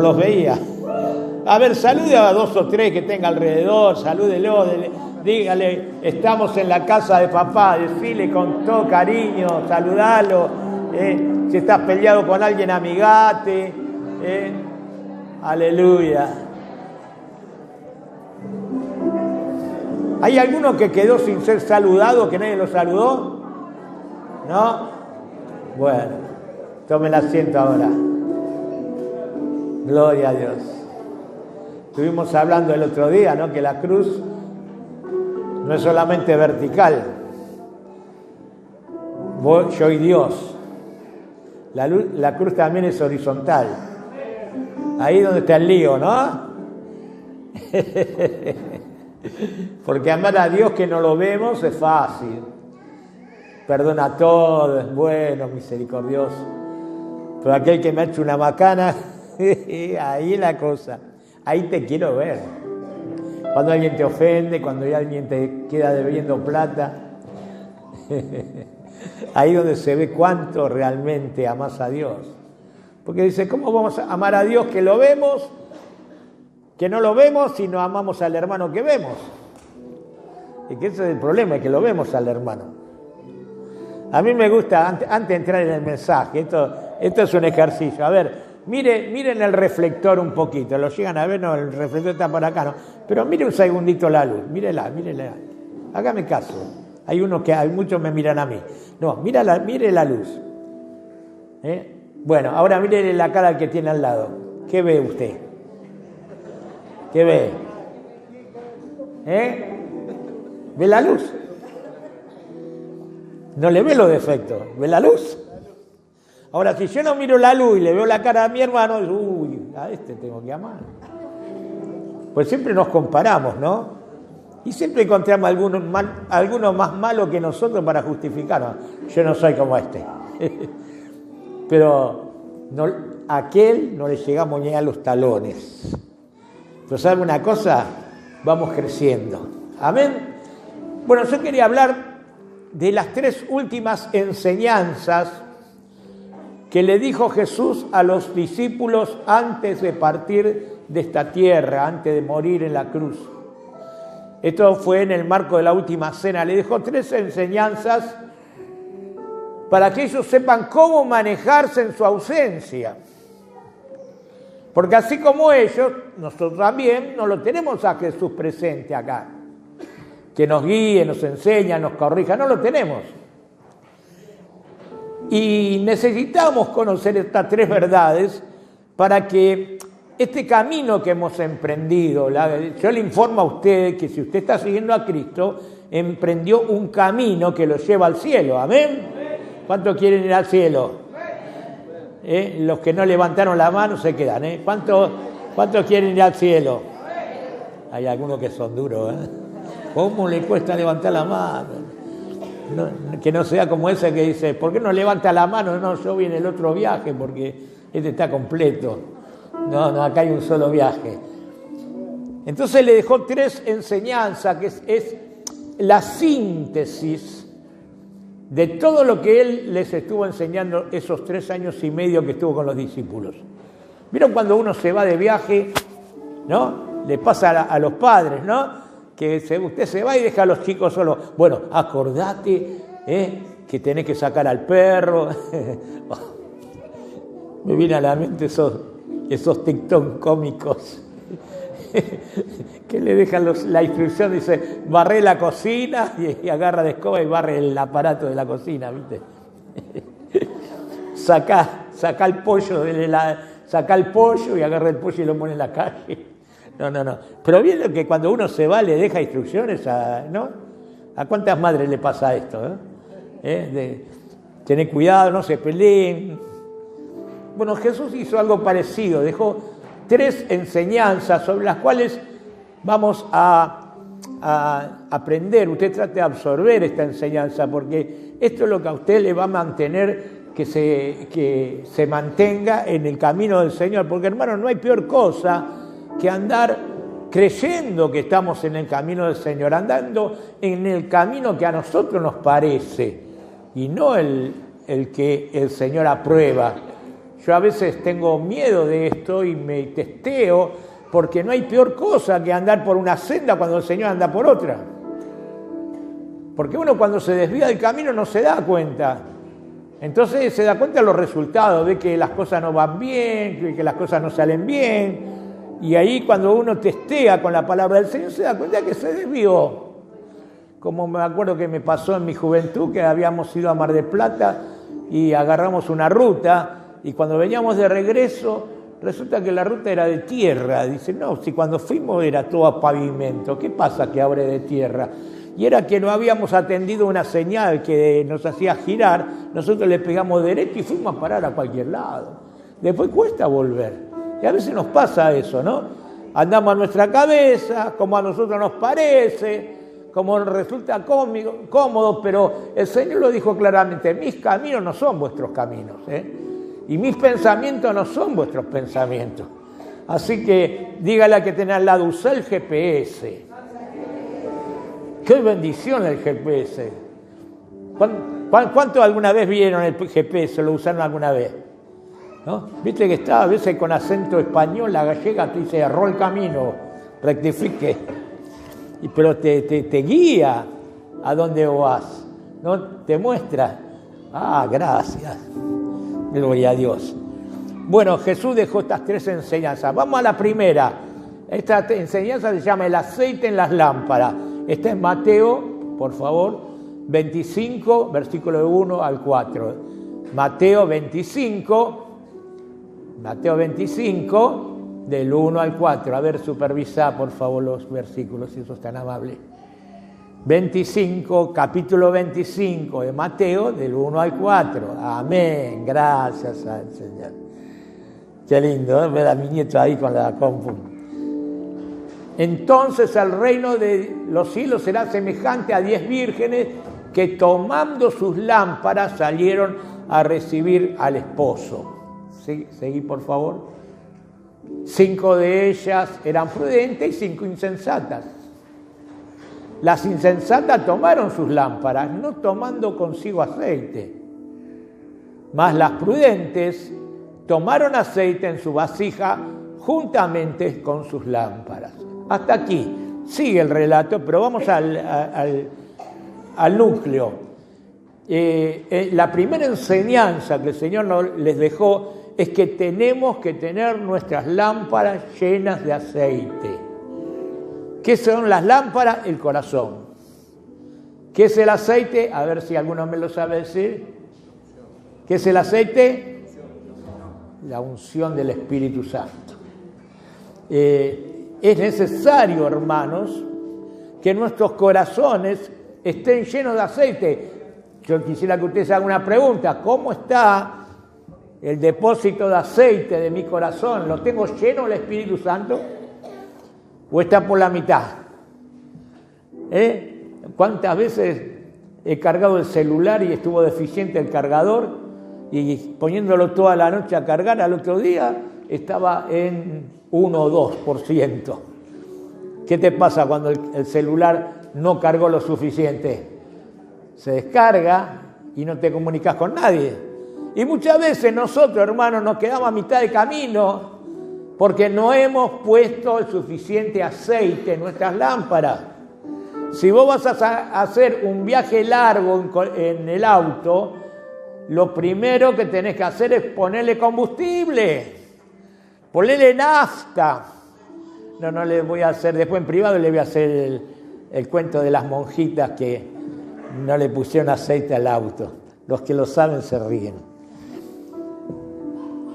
los veía. A ver, salude a 2 o 3 que tenga alrededor, salúdelo, dígale, estamos en la casa de papá, decile con todo cariño, saludalo. Si estás peleado con alguien, amigate. Aleluya. ¿Hay alguno que quedó sin ser saludado, que nadie lo saludó? ¿No? Bueno, tomen asiento ahora. Gloria a Dios. Estuvimos hablando el otro día, ¿no? Que la cruz no es solamente vertical. Yo y Dios. La cruz también es horizontal. Ahí donde está el lío, ¿no? Porque amar a Dios que no lo vemos es fácil. Perdona todo, es bueno, misericordioso. Pero aquel que me ha hecho una macana, ahí la cosa. Ahí te quiero ver. Cuando alguien te ofende, cuando alguien te queda debiendo plata. Ahí donde se ve cuánto realmente amas a Dios. Porque dice, ¿cómo vamos a amar a Dios que lo vemos? Que no lo vemos si no amamos al hermano que vemos. Y que ese es el problema, es que lo vemos al hermano. A mí me gusta, antes de entrar en el mensaje, esto es un ejercicio. A ver, miren el reflector un poquito. ¿Lo llegan a ver? No, el reflector está por acá, ¿no? Pero mire un segundito la luz, mírela. Hágame caso. Hay muchos me miran a mí. No, mire la luz. Bueno, ahora mire la cara que tiene al lado. ¿Qué ve usted? ¿Qué ve? ¿Ve la luz? No le ve los defectos, ve la luz. Ahora, si yo no miro la luz y le veo la cara a mi hermano, uy, a este tengo que amar. Pues siempre nos comparamos, ¿no? Y siempre encontramos algunos más malos que nosotros para justificarnos. Yo no soy como este. Pero a aquel no le llegamos ni a los talones. Pero ¿sabe una cosa? Vamos creciendo. Amén. Bueno, yo quería hablar de las 3 últimas enseñanzas que le dijo Jesús a los discípulos antes de partir de esta tierra, antes de morir en la cruz. Esto fue en el marco de la última cena. Le dejó 3 enseñanzas para que ellos sepan cómo manejarse en su ausencia. Porque así como ellos, nosotros también no lo tenemos a Jesús presente acá. Que nos guíe, nos enseña, nos corrija, no lo tenemos. Y necesitamos conocer estas 3 verdades para que este camino que hemos emprendido, yo le informo a usted que si usted está siguiendo a Cristo, emprendió un camino que lo lleva al cielo. ¿Amén? ¿Cuántos quieren ir al cielo? Los que no levantaron la mano se quedan. ¿Cuántos quieren ir al cielo? Hay algunos que son duros. ¿Cómo le cuesta levantar la mano? No, que no sea como ese que dice, ¿por qué no levanta la mano? No, yo voy en el otro viaje porque este está completo. No, acá hay un solo viaje. Entonces le dejó 3 enseñanzas, que es la síntesis de todo lo que él les estuvo enseñando esos 3 años y medio que estuvo con los discípulos. ¿Vieron cuando uno se va de viaje, no? Le pasa a los padres, ¿no? Que usted se va y deja a los chicos solos. Bueno, acordate que tenés que sacar al perro. Me viene a la mente esos TikTok cómicos que le dejan la instrucción, dice, barré la cocina y agarra de escoba y barre el aparato de la cocina, ¿viste? Saca el pollo, saca el pollo y agarra el pollo y lo pone en la calle. No. Pero bien que cuando uno se va le deja instrucciones, ¿no? ¿A cuántas madres le pasa esto? Tener cuidado, no se peleen. Bueno, Jesús hizo algo parecido, dejó 3 enseñanzas sobre las cuales vamos a aprender. Usted trate de absorber esta enseñanza porque esto es lo que a usted le va a mantener que se mantenga en el camino del Señor. Porque, hermano, no hay peor cosa que andar creyendo que estamos en el camino del Señor, andando en el camino que a nosotros nos parece y no el que el Señor aprueba. Yo a veces tengo miedo de esto y me testeo, porque no hay peor cosa que andar por una senda cuando el Señor anda por otra. Porque uno cuando se desvía del camino no se da cuenta. Entonces se da cuenta de los resultados, ve que las cosas no van bien, que las cosas no salen bien. Y ahí cuando uno testea con la palabra del Señor se da cuenta que se desvió. Como me acuerdo que me pasó en mi juventud, que habíamos ido a Mar del Plata y agarramos una ruta, y cuando veníamos de regreso, resulta que la ruta era de tierra. Dice, no, si cuando fuimos era todo a pavimento, ¿qué pasa que ahora es de tierra? Y era que no habíamos atendido una señal que nos hacía girar, nosotros le pegamos derecho y fuimos a parar a cualquier lado. Después cuesta volver. Y a veces nos pasa eso, ¿no? Andamos a nuestra cabeza, como a nosotros nos parece, como nos resulta cómodo, pero el Señor lo dijo claramente, mis caminos no son vuestros caminos, y mis pensamientos no son vuestros pensamientos. Así que dígale a que tenga al lado, usa el GPS. ¡Qué bendición el GPS! ¿Cuántos alguna vez vieron el GPS? ¿Lo usaron alguna vez? ¿No? Viste que está a veces con acento español, la gallega, tú dices, erró el camino, rectifique. Pero te guía a dónde vas, ¿no? Te muestra. Ah, gracias. Gloria a Dios. Bueno, Jesús dejó estas 3 enseñanzas. Vamos a la primera. Esta enseñanza se llama el aceite en las lámparas. Está en Mateo, por favor, 25, versículo 1 al 4. Mateo 25, del 1 al 4. A ver, supervisa, por favor, los versículos, si sos tan amable. 25, capítulo 25 de Mateo, del 1 al 4. Amén. Gracias al Señor. Qué lindo, ¿eh? Ver a mi nieto ahí con la compu. Entonces el reino de los cielos será semejante a 10 vírgenes que tomando sus lámparas salieron a recibir al esposo. ¿Sí? Seguí, por favor. 5 de ellas eran prudentes y 5 insensatas. Las insensatas tomaron sus lámparas, no tomando consigo aceite. Mas las prudentes tomaron aceite en su vasija juntamente con sus lámparas. Hasta aquí sigue el relato, pero vamos al núcleo. La primera enseñanza que el Señor les dejó es que tenemos que tener nuestras lámparas llenas de aceite. ¿Qué son las lámparas? El corazón. ¿Qué es el aceite? A ver si alguno me lo sabe decir. ¿Qué es el aceite? La unción del Espíritu Santo. Es necesario, hermanos, que nuestros corazones estén llenos de aceite. Yo quisiera que ustedes hagan una pregunta. ¿Cómo está el depósito de aceite de mi corazón? ¿Lo tengo lleno del Espíritu Santo? ¿O está por la mitad? ¿Cuántas veces he cargado el celular y estuvo deficiente el cargador? Y poniéndolo toda la noche a cargar, al otro día estaba en 1 o 2%. ¿Qué te pasa cuando el celular no cargó lo suficiente? Se descarga y no te comunicas con nadie. Y muchas veces nosotros, hermanos, nos quedamos a mitad de camino porque no hemos puesto el suficiente aceite en nuestras lámparas. Si vos vas a hacer un viaje largo en el auto, lo primero que tenés que hacer es ponerle combustible, ponerle nafta. No le voy a hacer, después en privado le voy a hacer el cuento de las monjitas que no le pusieron aceite al auto. Los que lo saben se ríen.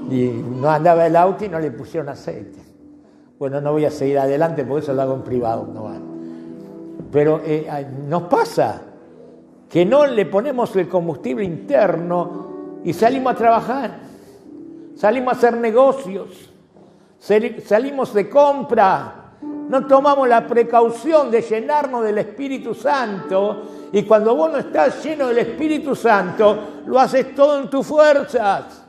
Y no andaba el auto y no le pusieron aceite. Bueno, no voy a seguir adelante porque eso lo hago en privado. No va. Pero nos pasa que no le ponemos el combustible interno y salimos a trabajar, salimos a hacer negocios, salimos de compra, no tomamos la precaución de llenarnos del Espíritu Santo, y cuando vos no estás lleno del Espíritu Santo, lo haces todo en tus fuerzas,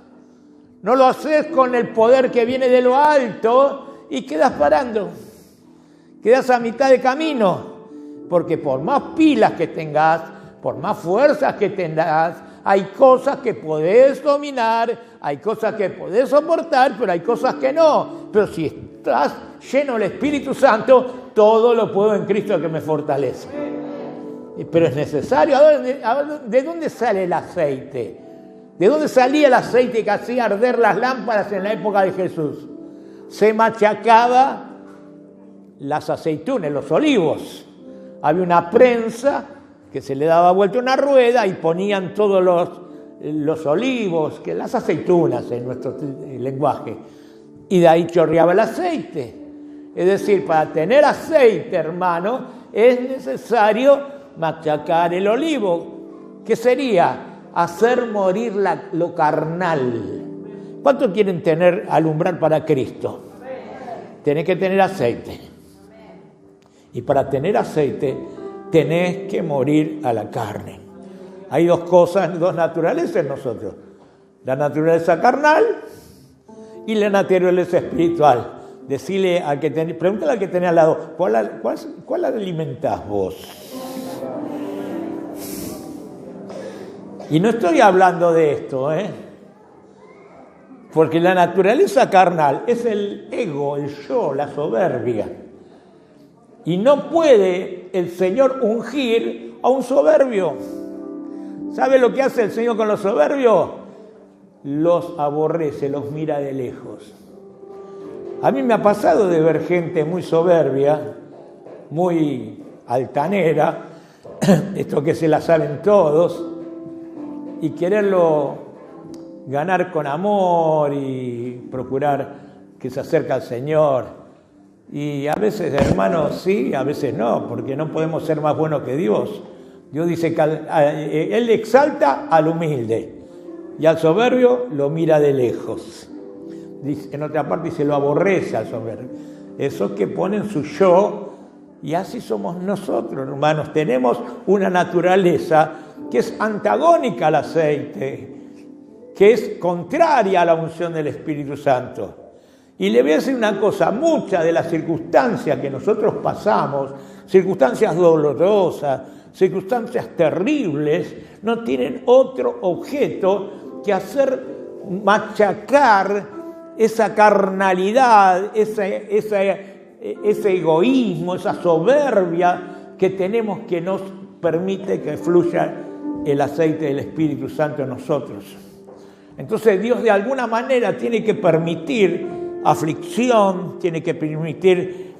no lo haces con el poder que viene de lo alto y quedas parando, quedas a mitad de camino, porque por más pilas que tengas, por más fuerzas que tengas, hay cosas que podés dominar, hay cosas que podés soportar, pero hay cosas que no. Pero si estás lleno del Espíritu Santo, todo lo puedo en Cristo que me fortalece. Pero es necesario. ¿De dónde sale el aceite? ¿De dónde salía el aceite que hacía arder las lámparas en la época de Jesús? Se machacaba las aceitunas, los olivos. Había una prensa que se le daba vuelta una rueda y ponían todos los olivos, que las aceitunas en nuestro lenguaje. Y de ahí chorreaba el aceite. Es decir, para tener aceite, hermano, es necesario machacar el olivo. ¿Qué sería? Hacer morir lo carnal. ¿Cuánto quieren alumbrar para Cristo? Tenés que tener aceite. Y para tener aceite, tenés que morir a la carne. Hay dos cosas, dos naturalezas en nosotros. La naturaleza carnal y la naturaleza espiritual. Pregúntale al que tenés al lado, ¿cuál alimentás vos? Y no estoy hablando de esto, porque la naturaleza carnal es el ego, el yo, la soberbia. Y no puede el Señor ungir a un soberbio. ¿Sabe lo que hace el Señor con los soberbios? Los aborrece, los mira de lejos. A mí me ha pasado de ver gente muy soberbia, muy altanera, esto que se la saben todos, y quererlo ganar con amor y procurar que se acerque al Señor. Y a veces, hermanos, sí, a veces no, porque no podemos ser más buenos que Dios. Dios dice que Él exalta al humilde y al soberbio lo mira de lejos. Dice, en otra parte dice, lo aborrece al soberbio. Esos que ponen su yo, y así somos nosotros, hermanos. Tenemos una naturaleza que es antagónica al aceite, que es contraria a la unción del Espíritu Santo. Y le voy a decir una cosa, muchas de las circunstancias que nosotros pasamos, circunstancias dolorosas, circunstancias terribles, no tienen otro objeto que hacer machacar esa carnalidad, ese egoísmo, esa soberbia que tenemos, que nos permite que fluya el aceite del Espíritu Santo en nosotros. Entonces Dios de alguna manera tiene que permitir aflicción, tiene que permitir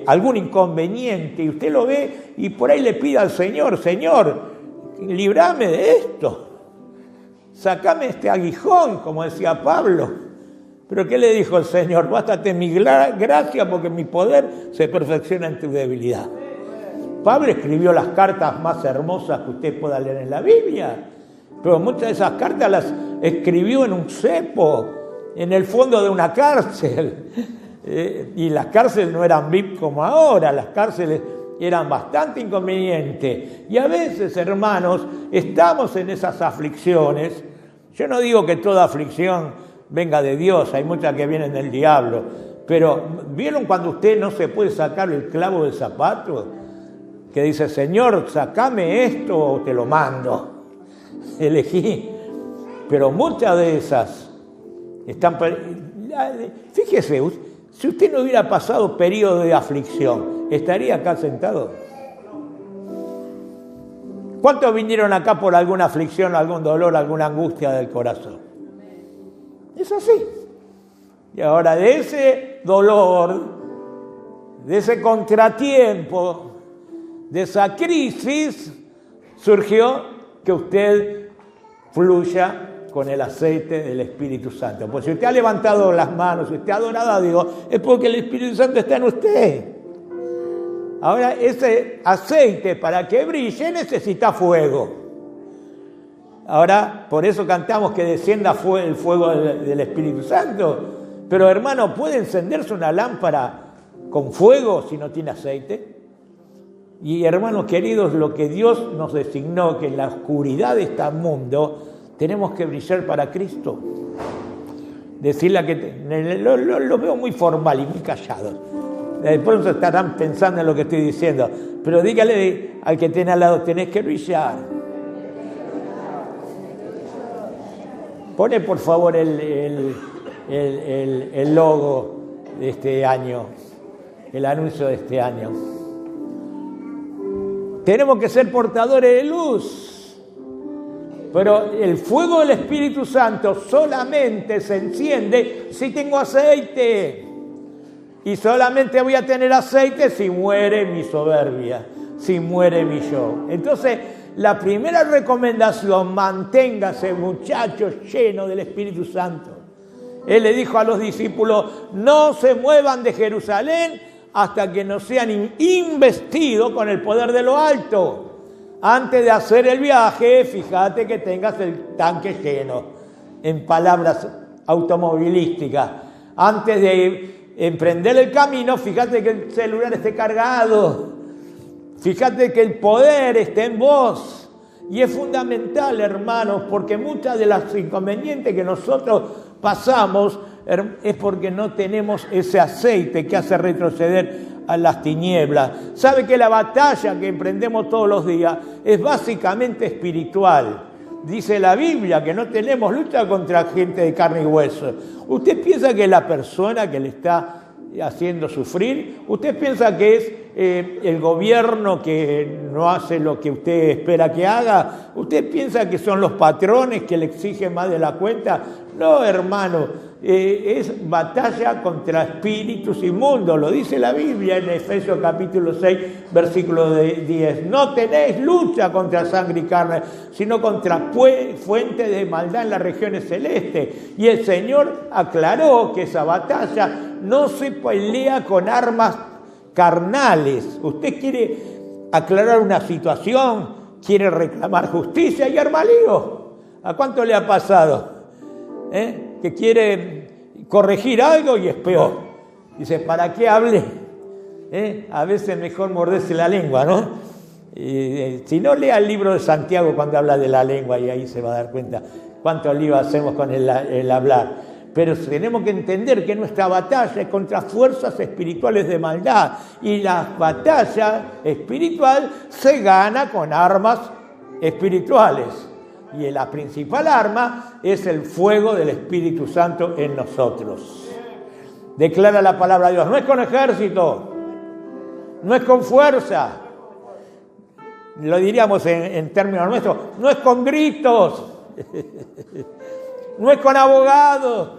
algún inconveniente, y usted lo ve y por ahí le pide al Señor, Señor, líbrame de esto, sacame este aguijón, como decía Pablo. Pero ¿qué le dijo el Señor? Bástate mi gracia, porque mi poder se perfecciona en tu debilidad. Pablo escribió las cartas más hermosas que usted pueda leer en la Biblia, pero muchas de esas cartas las escribió en un cepo, en el fondo de una cárcel. Y las cárceles no eran VIP como ahora, las cárceles eran bastante inconvenientes. Y a veces, hermanos, estamos en esas aflicciones. Yo no digo que toda aflicción venga de Dios, hay muchas que vienen del diablo, pero ¿vieron cuando usted no se puede sacar el clavo del zapato? Que dice, Señor, sacame esto o te lo mando. Elegí. Pero muchas de esas están... Fíjese, si usted no hubiera pasado periodo de aflicción, ¿estaría acá sentado? ¿Cuántos vinieron acá por alguna aflicción, algún dolor, alguna angustia del corazón? Es así. Y ahora de ese dolor, de ese contratiempo, de esa crisis, surgió que usted fluya con el aceite del Espíritu Santo. Pues si usted ha levantado las manos, si usted ha adorado a Dios, es porque el Espíritu Santo está en usted. Ahora, ese aceite, para que brille, necesita fuego. Ahora, por eso cantamos que descienda el fuego del Espíritu Santo. Pero, hermano, ¿puede encenderse una lámpara con fuego si no tiene aceite? Y, hermanos queridos, lo que Dios nos designó, que en la oscuridad de este mundo tenemos que brillar para Cristo. Decirle que lo veo muy formal y muy callado. Después estarán pensando en lo que estoy diciendo. Pero dígale al que tiene al lado, tenés que brillar. Pone por favor el logo de este año, el anuncio de este año. Tenemos que ser portadores de luz, pero el fuego del Espíritu Santo solamente se enciende si tengo aceite. Y solamente voy a tener aceite si muere mi soberbia, si muere mi yo. Entonces, la primera recomendación, manténgase, muchachos, llenos del Espíritu Santo. Él le dijo a los discípulos, no se muevan de Jerusalén hasta que no sean investidos con el poder de lo alto. Antes de hacer el viaje, fíjate que tengas el tanque lleno, en palabras automovilísticas. Antes de emprender el camino, fíjate que el celular esté cargado, fíjate que el poder esté en vos. Y es fundamental, hermanos, porque muchas de las inconvenientes que nosotros pasamos es porque no tenemos ese aceite que hace retroceder a las tinieblas. Sabe que la batalla que emprendemos todos los días es básicamente espiritual. Dice la Biblia que no tenemos lucha contra gente de carne y hueso. ¿Usted piensa que la persona que le está haciendo sufrir, usted piensa que es el gobierno que no hace lo que usted espera que haga? ¿Usted piensa que son los patrones que le exigen más de la cuenta? No, hermano, es batalla contra espíritus inmundos, lo dice la Biblia en Efesios capítulo 6, versículo 10. No tenéis lucha contra sangre y carne, sino contra fuentes de maldad en las regiones celestes. Y el Señor aclaró que esa batalla no se pelea con armas carnales. Usted quiere aclarar una situación, quiere reclamar justicia y arma lío. ¿A cuánto le ha pasado? Que quiere corregir algo y es peor. Dice, ¿para qué hable? A veces mejor morderse la lengua, ¿no? Si no, lea el libro de Santiago cuando habla de la lengua y ahí se va a dar cuenta cuánto lío hacemos con el hablar. Pero tenemos que entender que nuestra batalla es contra fuerzas espirituales de maldad. Y la batalla espiritual se gana con armas espirituales. Y la principal arma es el fuego del Espíritu Santo en nosotros. Declara la palabra de Dios. No es con ejército, no es con fuerza. Lo diríamos en términos nuestros. No es con gritos, no es con abogados.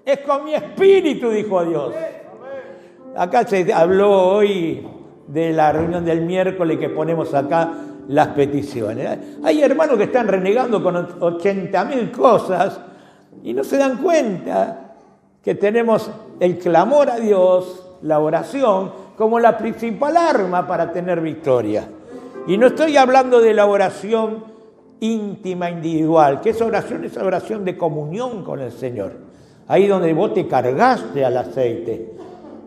Es con mi espíritu, dijo Dios. Acá se habló hoy de la reunión del miércoles que ponemos acá las peticiones. Hay hermanos que están renegando con 80.000 cosas y no se dan cuenta que tenemos el clamor a Dios, la oración, como la principal arma para tener victoria. Y no estoy hablando de la oración íntima, individual, que esa oración es oración de comunión con el Señor. Ahí donde vos te cargaste al aceite.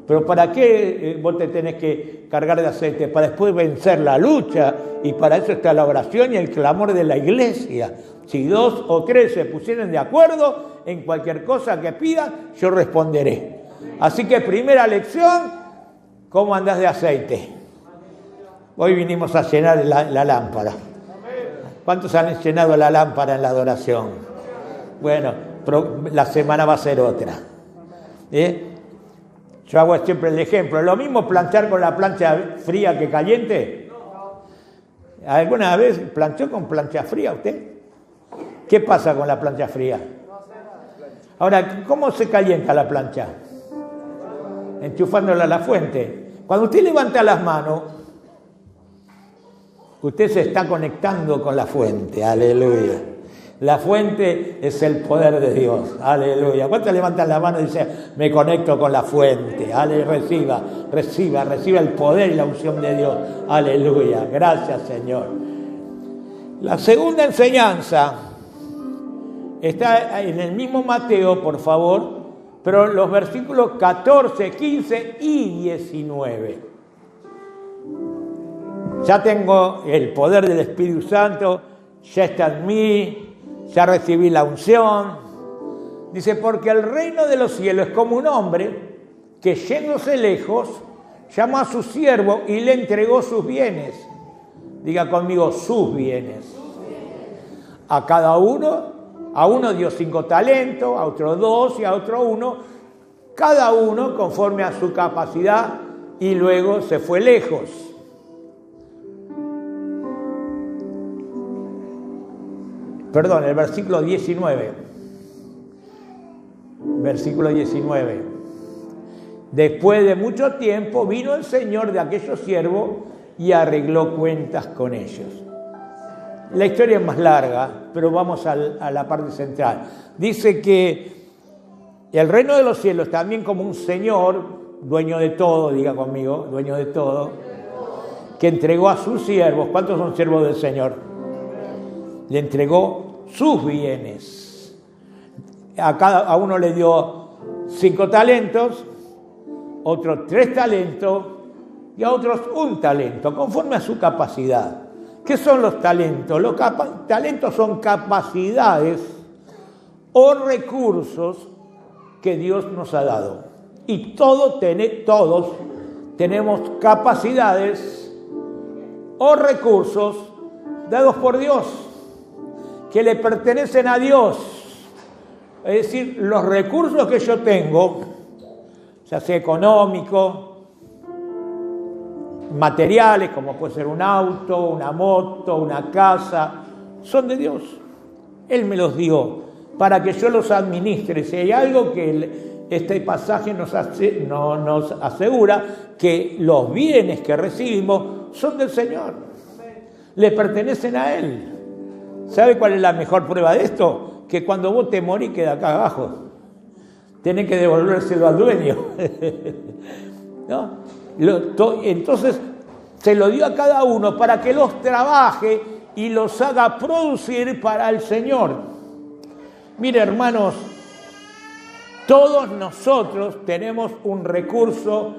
Pero ¿para qué vos te tenés que cargar de aceite? Para después vencer la lucha. Y para eso está la oración y el clamor de la iglesia. Si 2 o 3 se pusieren de acuerdo en cualquier cosa que pidan, yo responderé. Así que primera lección, ¿cómo andás de aceite? Hoy vinimos a llenar la lámpara. ¿Cuántos han llenado la lámpara en la adoración? Bueno, la semana va a ser otra. Yo hago siempre el ejemplo. ¿Lo mismo planchar con la plancha fría que caliente? ¿Alguna vez planchó con plancha fría usted? ¿Qué pasa con la plancha fría? Ahora, ¿cómo se calienta la plancha? Enchufándola a la fuente. Cuando usted levanta las manos, usted se está conectando con la fuente. Aleluya. La fuente es el poder de Dios. Aleluya. ¿Cuántos levantan la mano y dicen, me conecto con la fuente? Aleluya. Reciba el poder y la unción de Dios. Aleluya. Gracias, Señor. La segunda enseñanza está en el mismo Mateo, por favor, pero los versículos 14, 15 y 19. Ya tengo el poder del Espíritu Santo, ya está en mí. Ya recibí la unción. Dice, porque el reino de los cielos es como un hombre que yéndose lejos, llamó a su siervo y le entregó sus bienes. Diga conmigo, sus bienes. A cada uno A uno dio 5 talentos, a otro 2 y a otro 1, cada uno conforme a su capacidad, y luego se fue lejos. Perdón, el versículo 19. Versículo 19. Después de mucho tiempo vino el señor de aquellos siervos y arregló cuentas con ellos. La historia es más larga, pero vamos a la parte central. Dice que el reino de los cielos, también como un señor, dueño de todo, diga conmigo, dueño de todo, que entregó a sus siervos. ¿Cuántos son siervos del Señor? Le entregó sus bienes. A uno le dio 5 talentos, otro 3 talentos y a otros 1 talento, conforme a su capacidad. ¿Qué son los talentos? Los talentos son capacidades o recursos que Dios nos ha dado. Y todos tenemos capacidades o recursos dados por Dios, que le pertenecen a Dios. Es decir, los recursos que yo tengo, ya sea económico, materiales, como puede ser un auto, una moto, una casa, son de Dios. Él me los dio para que yo los administre. Si hay algo que este pasaje nos asegura, que los bienes que recibimos son del Señor, le pertenecen a Él. ¿Sabe cuál es la mejor prueba de esto? Que cuando vos te morís queda acá abajo. Tenés que devolvérselo al dueño. ¿No? Entonces se lo dio a cada uno para que los trabaje y los haga producir para el Señor. Mire, hermanos, todos nosotros tenemos un recurso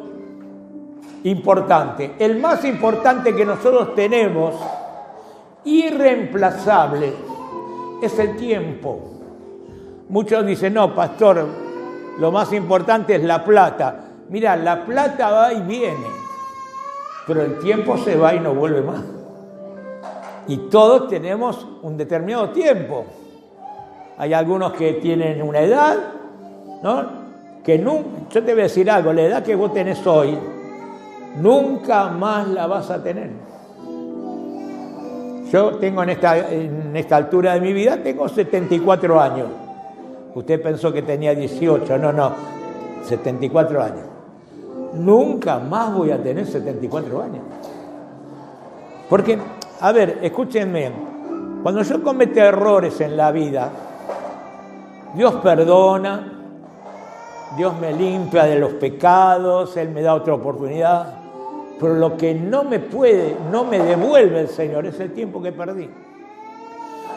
importante. El más importante que nosotros tenemos, irreemplazable, es el tiempo. Muchos dicen, no, pastor, lo más importante es la plata. Mira, la plata va y viene, pero el tiempo se va y no vuelve más. Y todos tenemos un determinado tiempo. Hay algunos que tienen una edad, ¿no? Que yo te voy a decir algo, la edad que vos tenés hoy, nunca más la vas a tener. Yo tengo en esta altura de mi vida, tengo 74 años. Usted pensó que tenía 18, no, 74 años. Nunca más voy a tener 74 años. Porque, a ver, escúchenme, cuando yo cometo errores en la vida, Dios perdona, Dios me limpia de los pecados, Él me da otra oportunidad, pero lo que no me devuelve el Señor es el tiempo que perdí.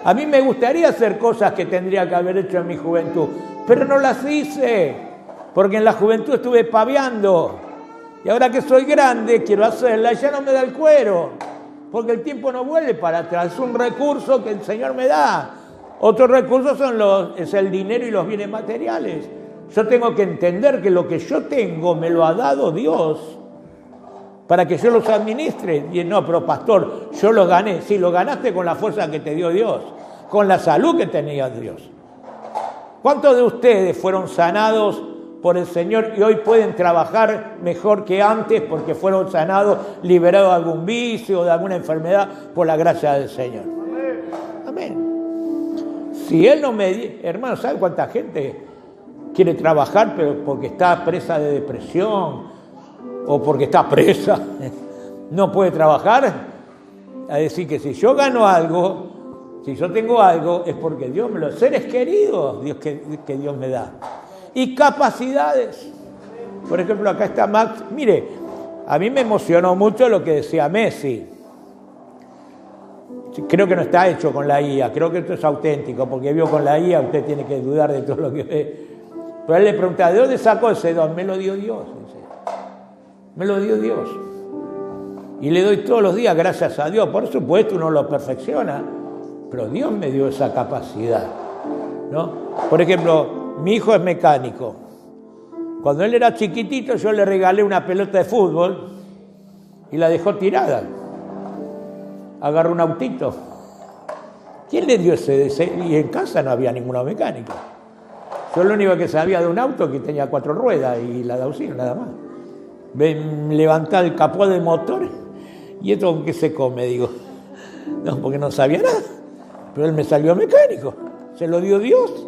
A mí me gustaría hacer cosas que tendría que haber hecho en mi juventud, pero no las hice, porque en la juventud estuve paviando, y ahora que soy grande quiero hacerla y ya no me da el cuero, porque el tiempo no vuelve para atrás, es un recurso que el Señor me da. Otros recursos es el dinero y los bienes materiales. Yo tengo que entender que lo que yo tengo me lo ha dado Dios para que yo los administre. Y no, pero pastor, yo los gané. Sí, lo ganaste con la fuerza que te dio Dios, con la salud que tenía Dios. ¿Cuántos de ustedes fueron sanados por el Señor y hoy pueden trabajar mejor que antes porque fueron sanados, liberados de algún vicio o de alguna enfermedad por la gracia del Señor? Amén. Si Él no me... Hermano, ¿sabe cuánta gente quiere trabajar pero porque está presa de depresión o porque está presa? No puede trabajar. A decir que si yo gano algo, si yo tengo algo, es porque Dios me lo... Seres queridos que Dios me da. Y capacidades. Por ejemplo, acá está Max. Mire, a mí me emocionó mucho lo que decía Messi. Creo que no está hecho con la IA, creo que esto es auténtico, porque vio con la IA, usted tiene que dudar de todo lo que ve. Pero él le pregunta, ¿de dónde sacó ese don? Me lo dio Dios. Dice. Me lo dio Dios. Y le doy todos los días gracias a Dios. Por supuesto uno lo perfecciona, pero Dios me dio esa capacidad, ¿no? Por ejemplo, mi hijo es mecánico. Cuando él era chiquitito yo le regalé una pelota de fútbol y la dejó tirada. Agarró un autito. ¿Quién le dio ese deseo? Y en casa no había ninguno mecánico. Yo lo único que sabía de un auto que tenía 4 ruedas y la de auxilio, nada más. Levantar el capó del motor y esto con qué se come, digo. No, porque no sabía nada. Pero él me salió mecánico. Se lo dio Dios.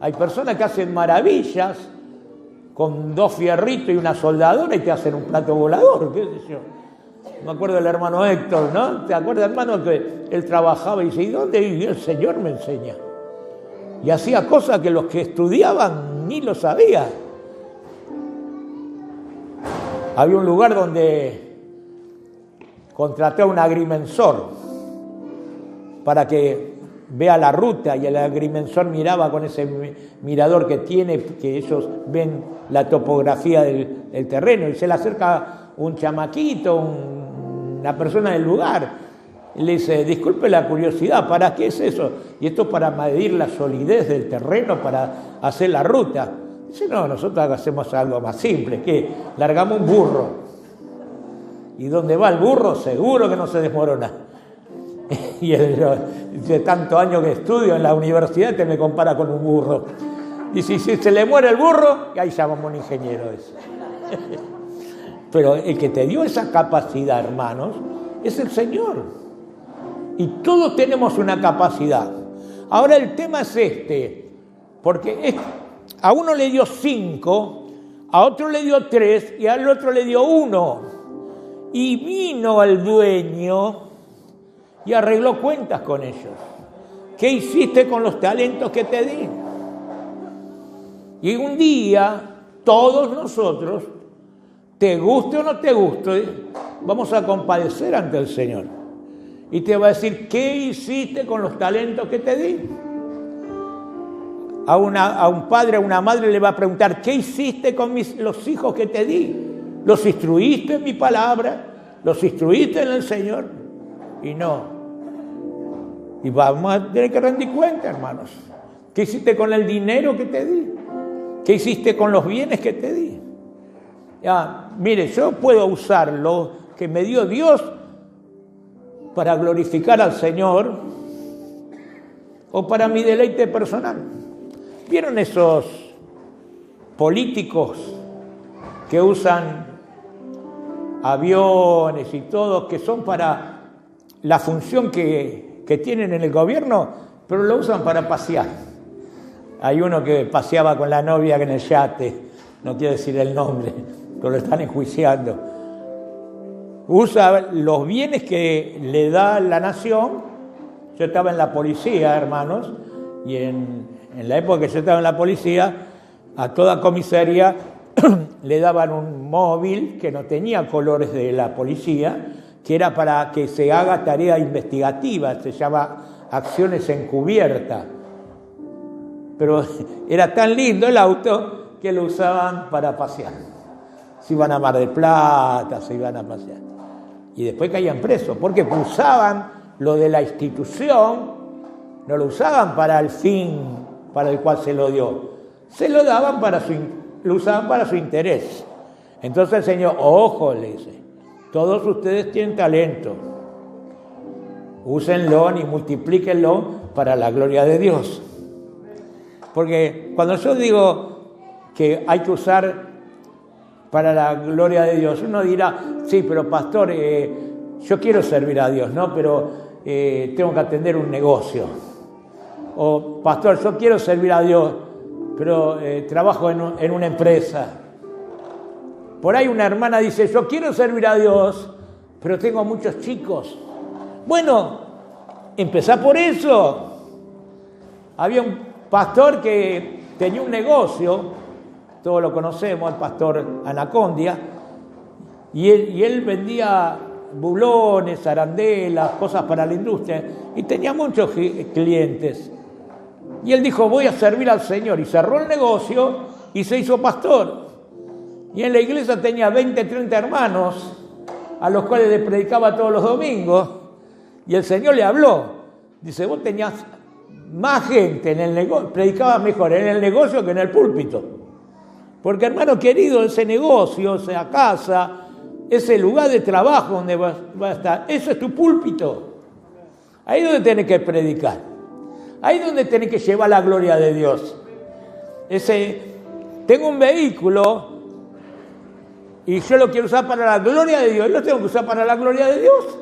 Hay personas que hacen maravillas con 2 fierritos y una soldadora y te hacen un plato volador, qué sé yo. Me acuerdo del hermano Héctor, ¿no? ¿Te acuerdas, hermano, que él trabajaba y dice, ¿y dónde vivió? El Señor me enseña. Y hacía cosas que los que estudiaban ni lo sabían. Había un lugar donde contraté a un agrimensor para que vea la ruta, y el agrimensor miraba con ese mirador que tiene, que ellos ven la topografía del terreno, y se le acerca un chamaquito, una persona del lugar, y le dice, disculpe la curiosidad, ¿para qué es eso? Y esto es para medir la solidez del terreno, para hacer la ruta. Dice, no, nosotros hacemos algo más simple, que largamos un burro, y donde va el burro seguro que no se desmorona. Y de tantos años que estudio en la universidad te me compara con un burro. Y si se le muere el burro, ahí llamamos un ingeniero eso. Pero el que te dio esa capacidad, hermanos, es el Señor. Y todos tenemos una capacidad. Ahora el tema es este, porque a uno le dio 5, a otro le dio 3 y al otro le dio 1. Y vino el dueño y arregló cuentas con ellos. ¿Qué hiciste con los talentos que te di? Y un día, todos nosotros, te guste o no te guste, vamos a compadecer ante el Señor. Y te va a decir, ¿qué hiciste con los talentos que te di? A un padre, a una madre le va a preguntar, ¿qué hiciste con los hijos que te di? ¿Los instruiste en mi palabra? ¿Los instruiste en el Señor? Y no. Y vamos a tener que rendir cuenta, hermanos. ¿Qué hiciste con el dinero que te di? ¿Qué hiciste con los bienes que te di? Ya, mire, yo puedo usar lo que me dio Dios para glorificar al Señor o para mi deleite personal. ¿Vieron esos políticos que usan aviones y todo, que son para la función que tienen en el gobierno, pero lo usan para pasear? Hay uno que paseaba con la novia en el yate, no quiero decir el nombre, pero lo están enjuiciando. Usa los bienes que le da la nación. Yo estaba en la policía, hermanos, y en la época que yo estaba en la policía, a toda comisaría le daban un móvil que no tenía colores de la policía, que era para que se haga tarea investigativa, se llama acciones encubiertas. Pero era tan lindo el auto que lo usaban para pasear. Se iban a Mar del Plata, se iban a pasear. Y después caían presos, porque usaban lo de la institución, no lo usaban para el fin para el cual se lo dio. Se lo daban lo usaban para su interés. Entonces el Señor, ojo, le dice, todos ustedes tienen talento, úsenlo y multiplíquenlo para la gloria de Dios. Porque cuando yo digo que hay que usar para la gloria de Dios, uno dirá, sí, pero pastor, yo quiero servir a Dios, ¿no? Pero tengo que atender un negocio. O pastor, yo quiero servir a Dios, pero trabajo en una empresa. Por ahí una hermana dice, yo quiero servir a Dios, pero tengo muchos chicos. Bueno, empezá por eso. Había un pastor que tenía un negocio, todos lo conocemos, el pastor Anacondia, y él vendía bulones, arandelas, cosas para la industria, y tenía muchos clientes. Y él dijo, voy a servir al Señor, y cerró el negocio y se hizo pastor. Y en la iglesia tenía 20, 30 hermanos, a los cuales le predicaba todos los domingos, y el Señor le habló. Dice, vos tenías más gente en el negocio, predicabas mejor en el negocio que en el púlpito. Porque, hermano querido, ese negocio, esa casa, ese lugar de trabajo donde va a estar, eso es tu púlpito. Ahí es donde tenés que predicar. Ahí es donde tenés que llevar la gloria de Dios. Tengo un vehículo y yo lo quiero usar para la gloria de Dios. Y lo tengo que usar para la gloria de Dios.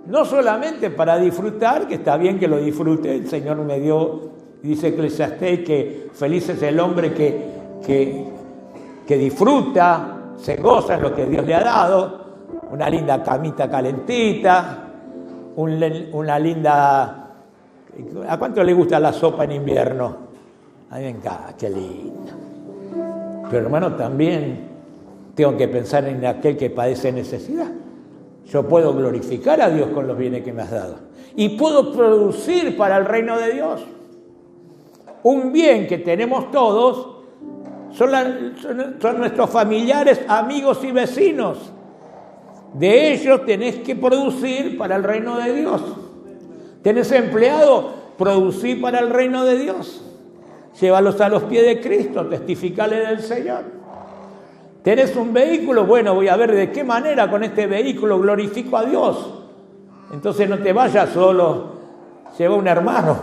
No solamente para disfrutar, que está bien que lo disfrute. El Señor me dio, dice Eclesiastés, que feliz es el hombre que disfruta, se goza en lo que Dios le ha dado. Una linda camita calentita, una linda... ¿A cuánto le gusta la sopa en invierno? A mí me encanta, qué lindo. Pero hermano, también tengo que pensar en aquel que padece necesidad. Yo puedo glorificar a Dios con los bienes que me has dado. Y puedo producir para el reino de Dios. Un bien que tenemos todos son nuestros familiares, amigos y vecinos. De ellos tenés que producir para el reino de Dios. ¿Tenés empleado? Producir para el reino de Dios. Llévalos a los pies de Cristo, testificale del Señor. ¿Tenés un vehículo? Bueno, voy a ver de qué manera con este vehículo glorifico a Dios. Entonces no te vayas solo, lleva un hermano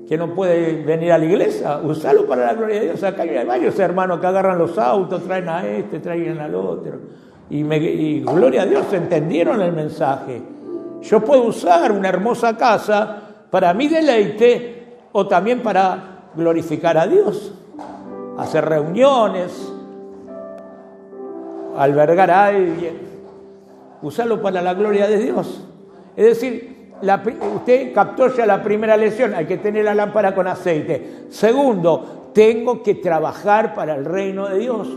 que no puede venir a la iglesia, usalo para la gloria de Dios. Acá hay varios hermanos que agarran los autos, traen a este, traen al otro. Y gloria a Dios, entendieron el mensaje. Yo puedo usar una hermosa casa para mi deleite o también para glorificar a Dios, hacer reuniones, albergar a alguien, usarlo para la gloria de Dios. Es decir, usted captó ya la primera lección, hay que tener la lámpara con aceite. Segundo, tengo que trabajar para el reino de Dios.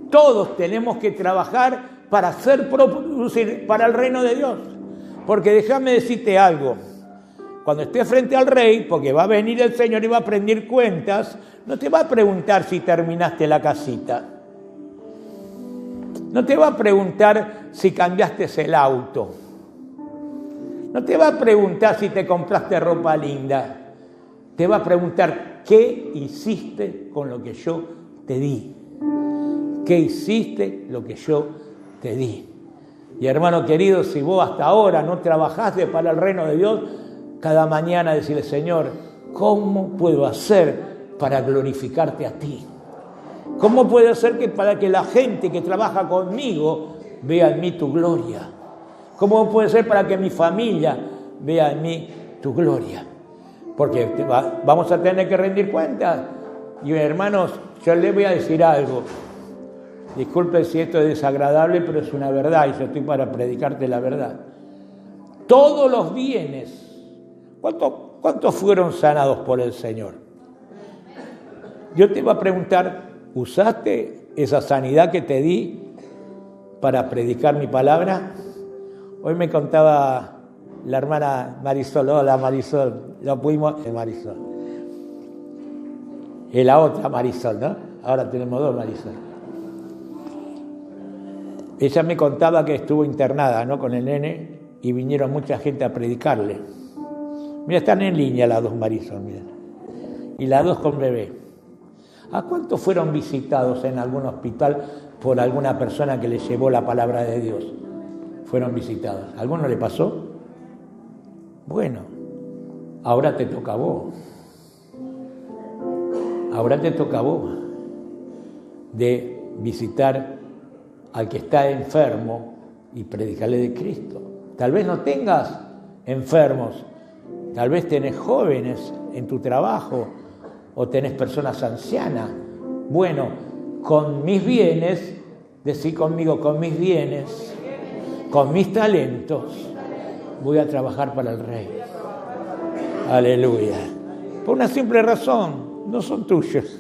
Todos tenemos que trabajar para producir para el reino de Dios. Porque déjame decirte algo. Cuando estés frente al rey, porque va a venir el Señor y va a rendir cuentas, no te va a preguntar si terminaste la casita. No te va a preguntar si cambiaste el auto. No te va a preguntar si te compraste ropa linda. Te va a preguntar qué hiciste con lo que yo te di. ¿Qué hiciste lo que yo te di? Y hermano querido, si vos hasta ahora no trabajaste para el reino de Dios, cada mañana decirle, Señor, ¿cómo puedo hacer para glorificarte a ti? ¿Cómo puedo hacer para que la gente que trabaja conmigo vea en mí tu gloria? ¿Cómo puede ser para que mi familia vea en mí tu gloria? Porque vamos a tener que rendir cuentas. Y hermanos, yo les voy a decir algo. Disculpe si esto es desagradable, pero es una verdad y yo estoy para predicarte la verdad. Todos los bienes, ¿cuántos fueron sanados por el Señor? Yo te iba a preguntar, ¿usaste esa sanidad que te di para predicar mi palabra? Hoy me contaba la hermana Marisol, hola Marisol, lo pudimos, Marisol. Y la otra Marisol, ¿no? Ahora tenemos dos Marisol. Ella me contaba que estuvo internada, ¿no?, con el nene y vinieron mucha gente a predicarle. Mira, están en línea las dos Marisol, mira. Y las dos con bebé. ¿A cuántos fueron visitados en algún hospital por alguna persona que les llevó la palabra de Dios? Fueron visitados. ¿A alguno le pasó? Bueno, ahora te toca a vos. Ahora te toca a vos de visitar al que está enfermo y predicarle de Cristo. Tal vez no tengas enfermos, tal vez tenés jóvenes en tu trabajo o tenés personas ancianas. Bueno, con mis bienes, decí conmigo, con mis bienes, con mis talentos, voy a trabajar para el Rey. Aleluya. Por una simple razón, no son tuyos.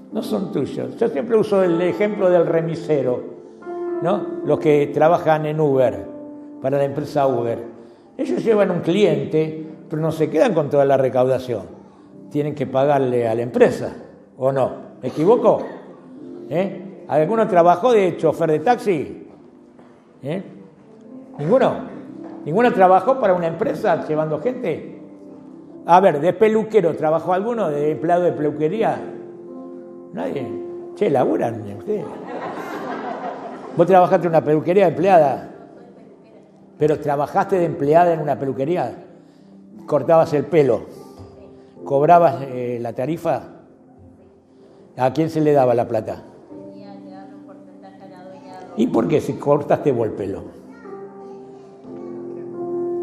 No son tuyos. Yo siempre uso el ejemplo del remisero, ¿no? Los que trabajan en Uber, para la empresa Uber. Ellos llevan un cliente, pero no se quedan con toda la recaudación. Tienen que pagarle a la empresa, ¿o no? ¿Me equivoco? ¿Alguno trabajó de chofer de taxi? ¿Ninguno? ¿Ninguno trabajó para una empresa llevando gente? A ver, ¿de peluquero trabajó alguno? ¿De empleado de peluquería? Nadie. Che, laburan ustedes. ¿Vos trabajaste en una peluquería empleada? Pero trabajaste de empleada en una peluquería, cortabas el pelo, cobrabas la tarifa. ¿A quién se le daba la plata? Tenía que darle un porcentaje a la dueña. ¿Y por qué si cortaste vos el pelo?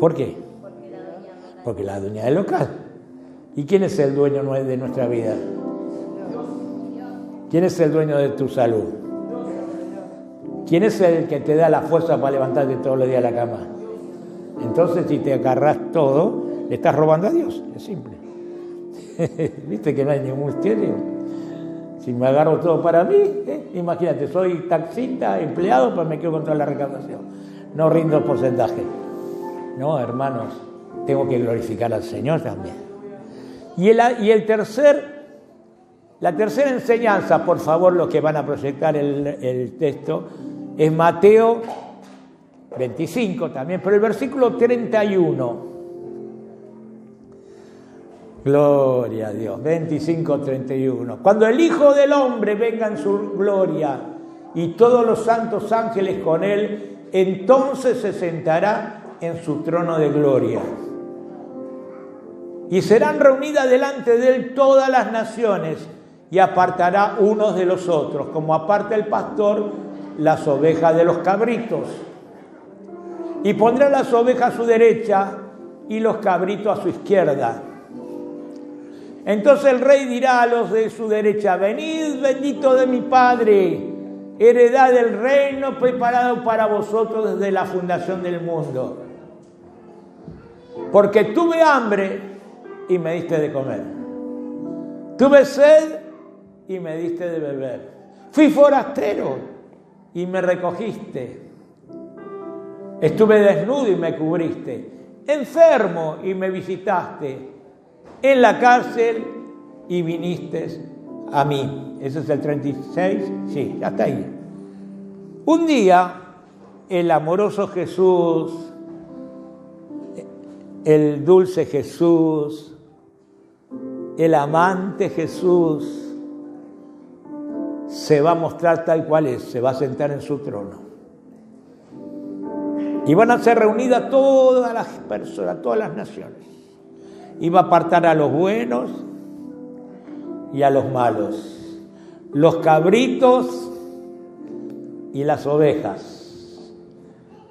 ¿Por qué? Porque la dueña local. Porque la dueña del local. ¿Y quién es el dueño de nuestra vida? ¿Quién es el dueño de tu salud? ¿Quién es el que te da la fuerza para levantarte todos los días a la cama? Entonces, si te agarras todo, le estás robando a Dios. Es simple. ¿Viste que no hay ningún misterio? Si me agarro todo para mí, imagínate, soy taxista, empleado, pues me quedo con toda la recaudación. No rindo porcentaje. No, hermanos, tengo que glorificar al Señor también. Y la tercera enseñanza, por favor, los que van a proyectar el texto, es Mateo 25 también, pero el versículo 31. Gloria a Dios, 25, 31. Cuando el Hijo del Hombre venga en su gloria y todos los santos ángeles con él, entonces se sentará en su trono de gloria. Y serán reunidas delante de él todas las naciones y apartará unos de los otros, como aparta el pastor las ovejas de los cabritos. Y pondrá las ovejas a su derecha y los cabritos a su izquierda. Entonces el rey dirá a los de su derecha: venid, bendito de mi Padre, heredad del reino preparado para vosotros desde la fundación del mundo. Porque tuve hambre y me diste de comer. Tuve sed y me diste de beber. Fui forastero y me recogiste. Estuve desnudo y me cubriste. Enfermo y me visitaste. En la cárcel y viniste a mí. Ese es el 36. Sí, ya está ahí. Un día, el amoroso Jesús, el dulce Jesús, el amante Jesús, se va a mostrar tal cual es, se va a sentar en su trono. Y van a ser reunidas todas las personas, todas las naciones. Y va a apartar a los buenos y a los malos, los cabritos y las ovejas.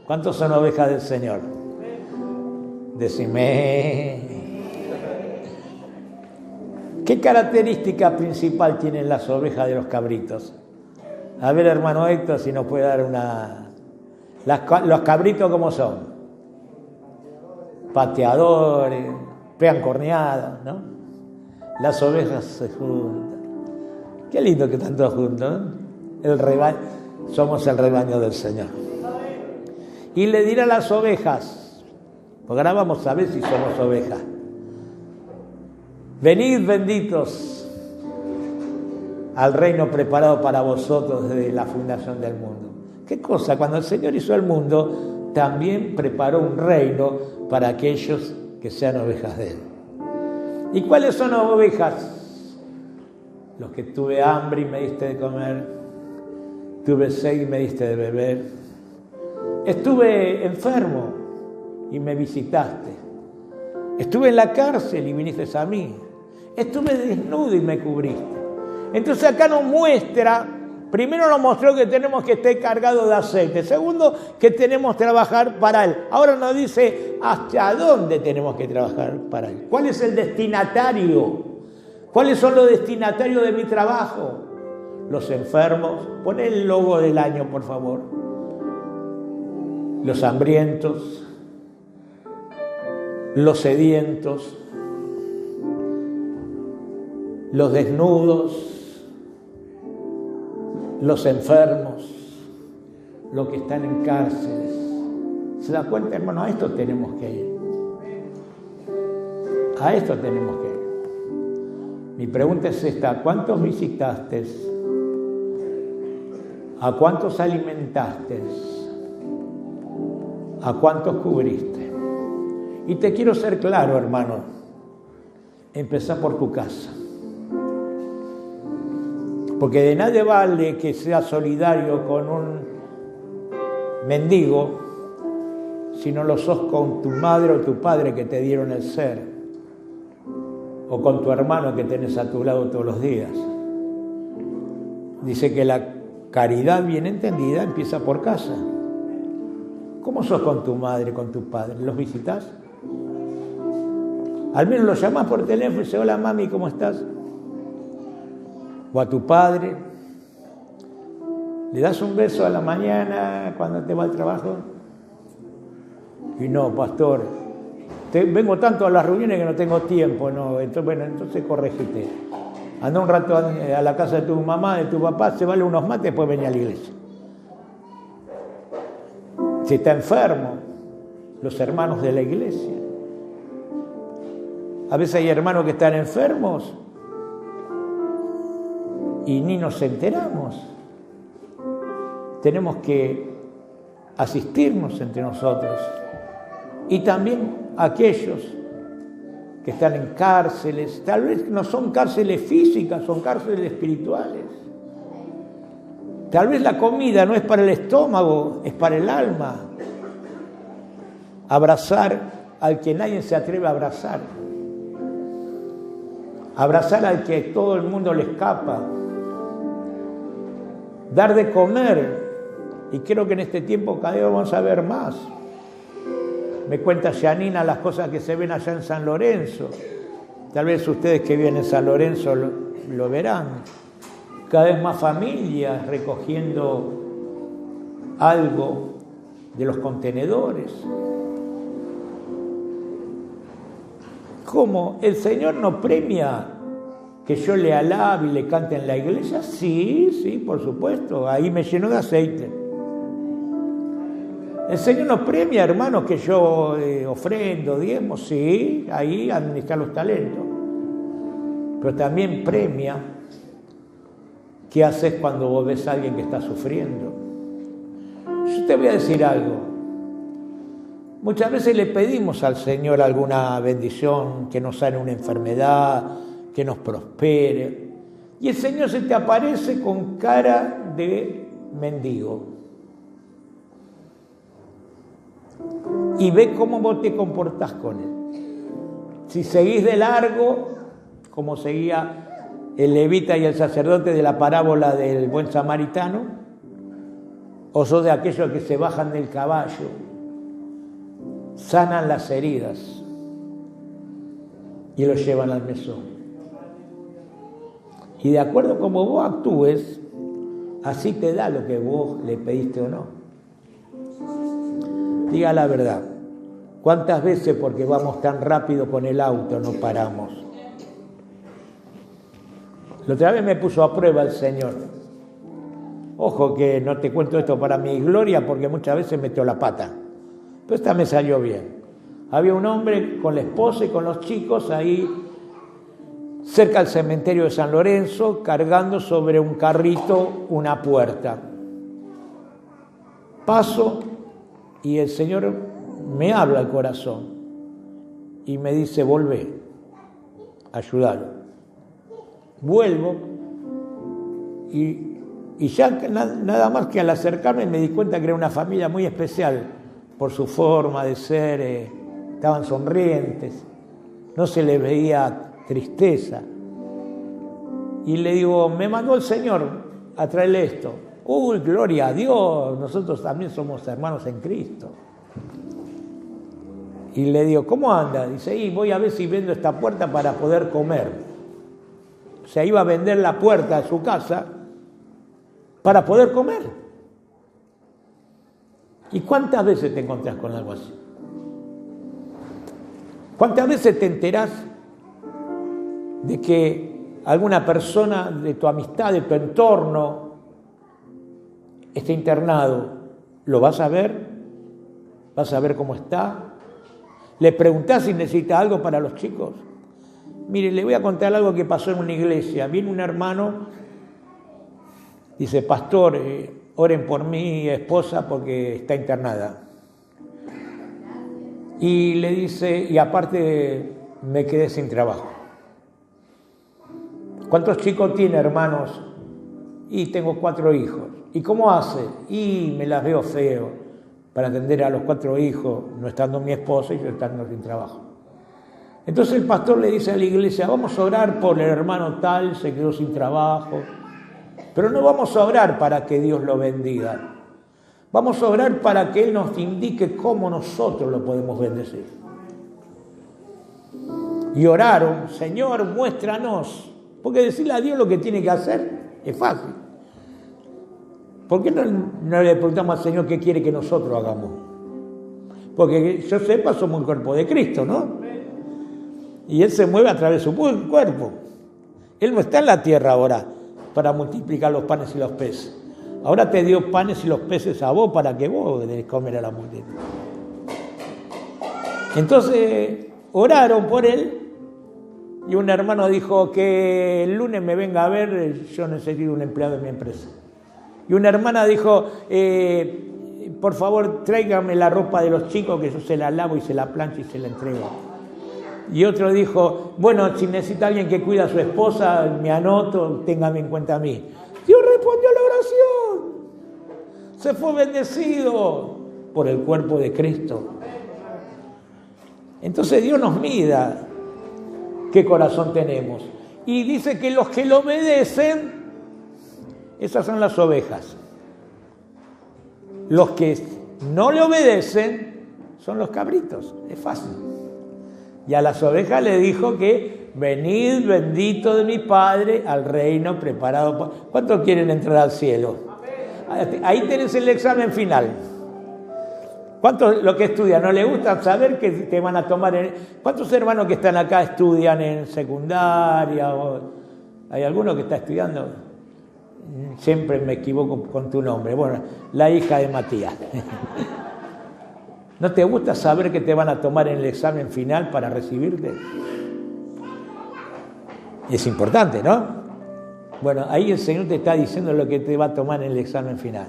¿Cuántos son ovejas del Señor? Decime. ¿Qué característica principal tienen las ovejas de los cabritos? A ver, hermano Héctor, si nos puede dar una... Los cabritos, ¿cómo son? Pateadores, pegan corneadas, ¿no? Las ovejas se juntan. Qué lindo que están todos juntos, ¿no? El rebaño, somos el rebaño del Señor. Y le dirá a las ovejas, porque ahora vamos a ver si somos ovejas: venid benditos al reino preparado para vosotros desde la fundación del mundo. ¿Qué cosa? Cuando el Señor hizo el mundo, también preparó un reino para aquellos que sean ovejas de Él. ¿Y cuáles son las ovejas? Los que tuve hambre y me diste de comer, tuve sed y me diste de beber, estuve enfermo y me visitaste, estuve en la cárcel y viniste a mí, estuve desnudo y me cubriste. Entonces acá nos muestra, primero nos mostró que tenemos que estar cargados de aceite, segundo, que tenemos que trabajar para Él. Ahora nos dice hasta dónde tenemos que trabajar para Él. ¿Cuál es el destinatario? ¿Cuáles son los destinatarios de mi trabajo? Los enfermos. Pon el logo del año, por favor. Los hambrientos, los sedientos, los desnudos, los enfermos, los que están en cárceles. ¿Se da cuenta, hermano? A esto tenemos que ir. A esto tenemos que ir. Mi pregunta es esta: ¿cuántos visitaste? ¿A cuántos alimentaste? ¿A cuántos cubriste? Y te quiero ser claro, hermano. Empezá por tu casa. Porque de nada vale que seas solidario con un mendigo si no lo sos con tu madre o tu padre que te dieron el ser, o con tu hermano que tenés a tu lado todos los días. Dice que la caridad bien entendida empieza por casa. ¿Cómo sos con tu madre, con tu padre? ¿Los visitas? Al menos los llamás por teléfono y dices, hola mami, ¿cómo estás? O a tu padre. ¿Le das un beso a la mañana cuando te va al trabajo? Y no, pastor, vengo tanto a las reuniones que no tengo tiempo. No, entonces corregite. Anda un rato a la casa de tu mamá, de tu papá, se vale unos mates, después vení a la iglesia. Si está enfermo, los hermanos de la iglesia. A veces hay hermanos que están enfermos y ni nos enteramos. Tenemos que asistirnos entre nosotros. Y también aquellos que están en cárceles, tal vez no son cárceles físicas, son cárceles espirituales. Tal vez la comida no es para el estómago, es para el alma. Abrazar al que nadie se atreve a abrazar. Abrazar al que todo el mundo le escapa. Dar de comer. Y creo que en este tiempo cada vez vamos a ver más. Me cuenta Janina las cosas que se ven allá en San Lorenzo. Tal vez ustedes que viven en San Lorenzo lo verán. Cada vez más familias recogiendo algo de los contenedores. ¿Cómo? ¿El Señor no premia que yo le alabe y le cante en la iglesia? Sí, por supuesto. Ahí me lleno de aceite. ¿El Señor no premia, hermanos, que yo ofrendo, diezmo? Sí, ahí administrar los talentos. Pero también premia qué haces cuando vos ves a alguien que está sufriendo. Yo te voy a decir algo. Muchas veces le pedimos al Señor alguna bendición, que nos sane una enfermedad, que nos prospere. Y el Señor se te aparece con cara de mendigo. Y ve cómo vos te comportás con él. Si seguís de largo, como seguía el levita y el sacerdote de la parábola del buen samaritano, o sos de aquellos que se bajan del caballo, sanan las heridas y los llevan al mesón. Y de acuerdo a cómo vos actúes, así te da lo que vos le pediste o no. Diga la verdad. ¿Cuántas veces porque vamos tan rápido con el auto no paramos? La otra vez me puso a prueba el Señor. Ojo que no te cuento esto para mi gloria porque muchas veces metió la pata. Pero esta me salió bien. Había un hombre con la esposa y con los chicos ahí cerca del cementerio de San Lorenzo cargando sobre un carrito una puerta. Paso y el Señor me habla al corazón y me dice, volvé, ayúdalo. Vuelvo y ya nada más que al acercarme me di cuenta que era una familia muy especial por su forma de ser, estaban sonrientes, no se les veía tristeza. Y le digo, me mandó el Señor a traerle esto. ¡Uy, gloria a Dios! Nosotros también somos hermanos en Cristo. Y le digo, ¿cómo anda? Dice, y voy a ver si vendo esta puerta para poder comer. O sea, iba a vender la puerta de su casa para poder comer. ¿Y cuántas veces te encontrás con algo así? ¿Cuántas veces te enterás de que alguna persona de tu amistad, de tu entorno, está internado? ¿Lo vas a ver? ¿Vas a ver cómo está? ¿Le preguntás si necesita algo para los chicos? Mire, le voy a contar algo que pasó en una iglesia. Viene un hermano, dice, pastor, oren por mi esposa porque está internada. Y le dice, y aparte me quedé sin trabajo. ¿Cuántos chicos tiene, hermanos? Y tengo 4 hijos. ¿Y cómo hace? Y me las veo feo. para atender a los 4 hijos, no estando mi esposa y yo estando sin trabajo. Entonces el pastor le dice a la iglesia, vamos a orar por el hermano tal, se quedó sin trabajo, pero no vamos a orar para que Dios lo bendiga. Vamos a orar para que Él nos indique cómo nosotros lo podemos bendecir. Y oraron, Señor, muéstranos. Porque decirle a Dios lo que tiene que hacer es fácil. ¿Por qué no le preguntamos al Señor qué quiere que nosotros hagamos? Porque yo sepa, somos el cuerpo de Cristo, ¿no? Y Él se mueve a través de su cuerpo. Él no está en la tierra ahora para multiplicar los panes y los peces. Ahora te dio panes y los peces a vos para que vos des comer a la multitud. Entonces oraron por él y un hermano dijo que el lunes me venga a ver, yo necesito un empleado de mi empresa. Y una hermana dijo, por favor tráigame la ropa de los chicos que yo se la lavo y se la plancho y se la entrego. Y otro dijo, bueno, si necesita alguien que cuida a su esposa, me anoto, téngame en cuenta a mí. Dios respondió a la oración. Se fue bendecido por el cuerpo de Cristo. Entonces Dios nos mida qué corazón tenemos. Y dice que los que lo obedecen, esas son las ovejas. Los que no le obedecen son los cabritos. Es fácil. Y a las ovejas le dijo que venid bendito de mi Padre al reino preparado. ¿Cuántos quieren entrar al cielo? Ahí tenés el examen final. ¿Cuántos los que estudian no les gusta saber que te van a tomar? ¿Cuántos hermanos que están acá estudian en secundaria? ¿Hay alguno que está estudiando? Siempre me equivoco con tu nombre. Bueno, la hija de Matías. ¿No te gusta saber que te van a tomar en el examen final para recibirte? Es importante, ¿no? Bueno, ahí el Señor te está diciendo lo que te va a tomar en el examen final.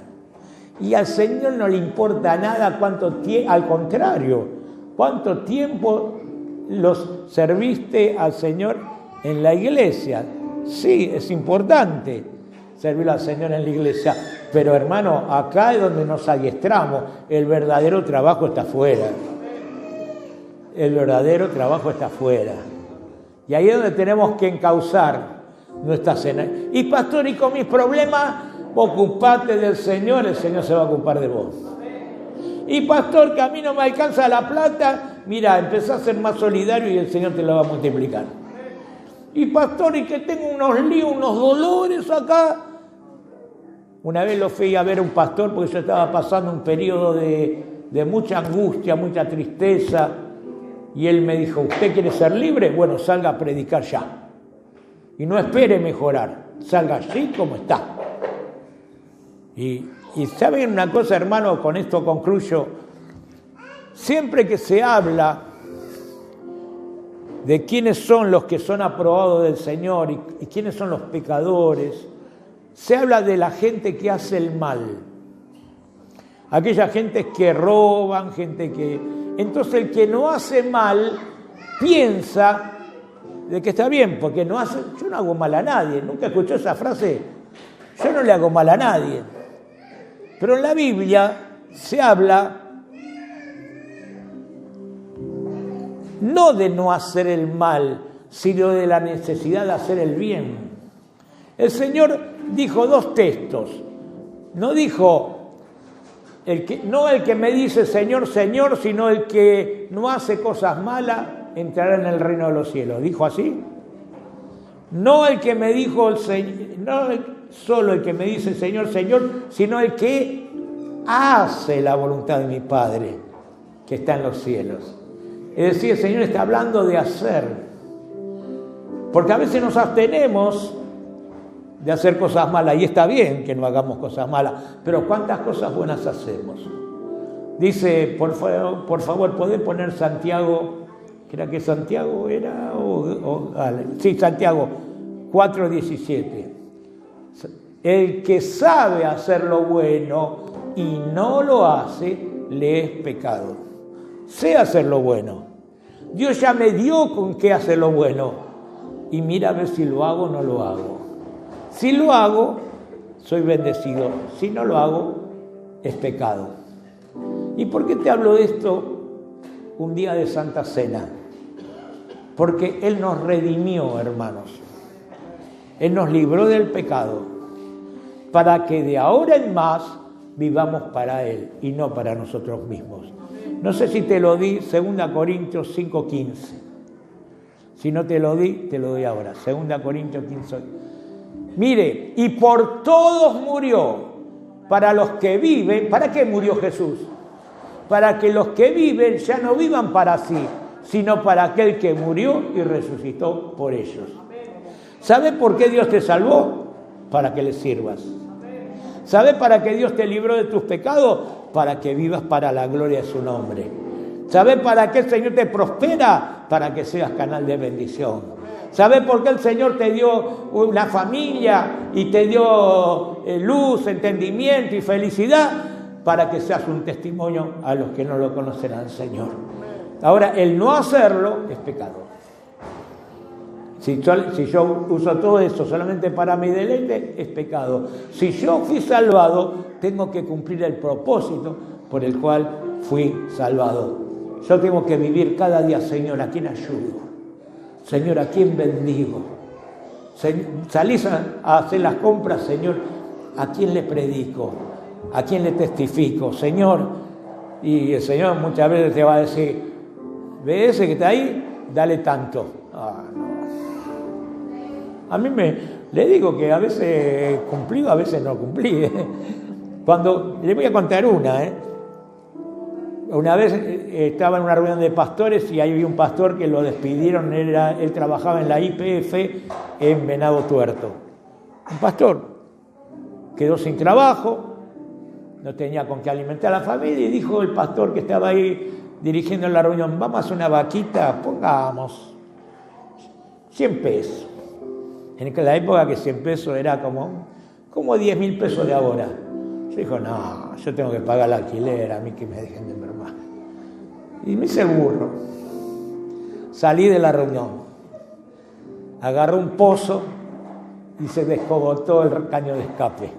Y al Señor no le importa nada al contrario, cuánto tiempo los serviste al Señor en la iglesia. Sí, es importante servir al Señor en la iglesia, pero hermano, acá es donde nos adiestramos. El verdadero trabajo está afuera. El verdadero trabajo está afuera. Y ahí es donde tenemos que encauzar nuestra cena. Y pastor, y con mis problemas, ocupate del Señor, el Señor se va a ocupar de vos. Y pastor, que a mí no me alcanza la plata, mira, empezá a ser más solidario y el Señor te lo va a multiplicar. Y pastor, y que tengo unos líos, unos dolores acá. Una vez lo fui a ver a un pastor porque yo estaba pasando un periodo de mucha angustia, mucha tristeza. Y él me dijo, ¿usted quiere ser libre? Bueno, salga a predicar ya. Y no espere mejorar, salga así como está. Y ¿saben una cosa, hermano? Con esto concluyo. Siempre que se habla de quiénes son los que son aprobados del Señor y quiénes son los pecadores, se habla de la gente que hace el mal. Aquella gente que roban, gente que... Entonces el que no hace mal piensa de que está bien, porque no hace... Yo no hago mal a nadie. ¿Nunca escuchó esa frase? Yo no le hago mal a nadie. Pero en la Biblia se habla no de no hacer el mal, sino de la necesidad de hacer el bien. El Señor dijo 2 textos. No dijo no el que me dice Señor, Señor, sino el que no hace cosas malas entrará en el reino de los cielos. ¿Dijo así? No el que me dijo el Señor, no solo el que me dice Señor, Señor, sino el que hace la voluntad de mi Padre que está en los cielos. Es decir, el Señor está hablando de hacer. Porque a veces nos abstenemos de hacer cosas malas, y está bien que no hagamos cosas malas, pero ¿cuántas cosas buenas hacemos? Dice, por favor, ¿podés poner Santiago? ¿Era que Santiago era? Sí, Santiago 4:17. El que sabe hacer lo bueno y no lo hace, le es pecado. Sé hacer lo bueno. Dios ya me dio con qué hacer lo bueno. Y mira a ver si lo hago o no lo hago. Si lo hago, soy bendecido. Si no lo hago, es pecado. ¿Y por qué te hablo de esto un día de Santa Cena? Porque Él nos redimió, hermanos. Él nos libró del pecado para que de ahora en más vivamos para Él y no para nosotros mismos. No sé si te lo di, 2 Corintios 5:15. Si no te lo di, te lo doy ahora. 2 Corintios 15. Mire, y por todos murió, para los que viven. ¿Para qué murió Jesús? Para que los que viven ya no vivan para sí, sino para aquel que murió y resucitó por ellos. ¿Sabes por qué Dios te salvó? Para que le sirvas. ¿Sabes para qué Dios te libró de tus pecados? Para que vivas para la gloria de su nombre. ¿Sabes para qué el Señor te prospera? Para que seas canal de bendición. ¿Sabes por qué el Señor te dio una familia y te dio luz, entendimiento y felicidad? Para que seas un testimonio a los que no lo conocen al Señor. Ahora, el no hacerlo es pecado. Si yo uso todo eso solamente para mi deleite, es pecado. Si yo fui salvado, tengo que cumplir el propósito por el cual fui salvado. Yo tengo que vivir cada día, Señor, ¿a quién ayudo? Señor, ¿a quién bendigo? Salís a hacer las compras, Señor, ¿a quién le predico? ¿A quién le testifico? Señor, y el Señor muchas veces te va a decir, ¿ve ese que está ahí? Dale tanto. No. A mí le digo que a veces cumplí, a veces no cumplí. Cuando, le voy a contar una. Una vez estaba en una reunión de pastores y ahí había un pastor que lo despidieron, él trabajaba en la YPF en Venado Tuerto. Un pastor quedó sin trabajo, no tenía con qué alimentar a la familia y dijo el pastor que estaba ahí dirigiendo la reunión, vamos a hacer una vaquita, pongamos 100 pesos. En la época que 100 pesos era como 10.000 pesos de ahora. Yo dijo, no, yo tengo que pagar el alquiler, a mí que me dejen de enfermar. Y me hice el burro. Salí de la reunión. Agarré un pozo y se descogotó el caño de escape.